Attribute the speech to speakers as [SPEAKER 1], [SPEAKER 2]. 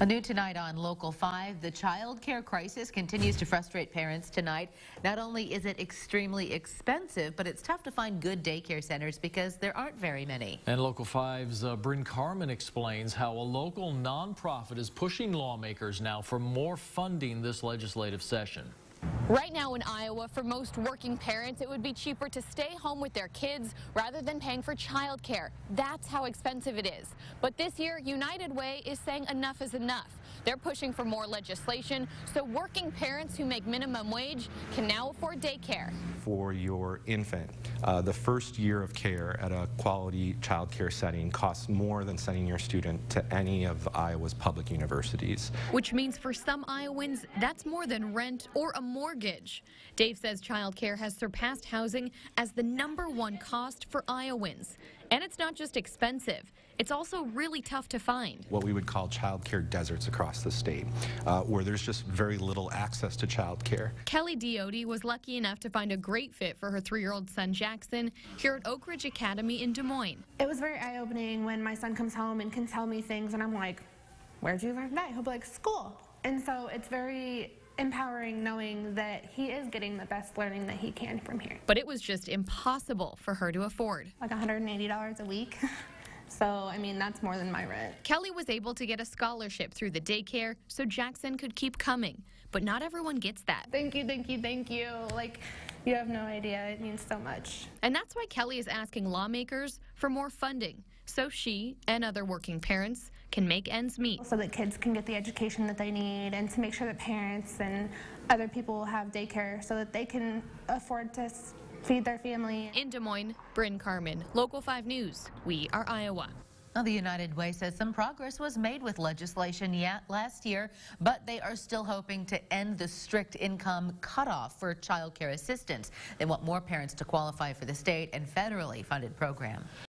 [SPEAKER 1] New tonight on Local 5, the child care crisis continues to frustrate parents tonight. Not only is it extremely expensive, but it's tough to find good daycare centers because there aren't very many.
[SPEAKER 2] And Local 5's Bryn Carmen explains how a local nonprofit is pushing lawmakers now for more funding this legislative session.
[SPEAKER 3] Right now in Iowa, for most working parents, it would be cheaper to stay home with their kids rather than paying for child care. That's how expensive it is. But this year, United Way is saying enough is enough. They're pushing for more legislation so working parents who make minimum wage can now afford daycare.
[SPEAKER 4] For your infant, the first year of care at a quality child care setting costs more than sending your student to any of Iowa's public universities.
[SPEAKER 3] Which means for some Iowans, that's more than rent or a mortgage. Dave says child care has surpassed housing as the #1 cost for Iowans. And it's not just expensive, it's also really tough to find.
[SPEAKER 4] What we would call child care deserts across the state, where there's just very little access to child care.
[SPEAKER 3] Kelly Diode was lucky enough to find a great fit for her 3-year-old son Jackson here at Oak Ridge Academy in Des Moines.
[SPEAKER 5] It was very eye-opening when my son comes home and can tell me things and I'm like, where'd you learn that? He'll be like, school. And so it's very empowering knowing that he is getting the best learning that he can from here.
[SPEAKER 3] But it was just impossible for her to afford.
[SPEAKER 5] Like $180 a week. So, I mean, that's more than my rent.
[SPEAKER 3] Kelly was able to get a scholarship through the daycare so Jackson could keep coming. But not everyone gets that.
[SPEAKER 5] Thank you, thank you, thank you. Like, you have no idea. It means so much.
[SPEAKER 3] And that's why Kelly is asking lawmakers for more funding so she and other working parents can make ends meet.
[SPEAKER 5] So that kids can get the education that they need and to make sure that parents and other people have daycare so that they can afford to feed their family.
[SPEAKER 3] In Des Moines, Bryn Carmen, Local 5 News. We are Iowa.
[SPEAKER 1] Now, the United Way says some progress was made with legislation last year, but they are still hoping to end the strict income cutoff for child care assistance. They want more parents to qualify for the state and federally funded program.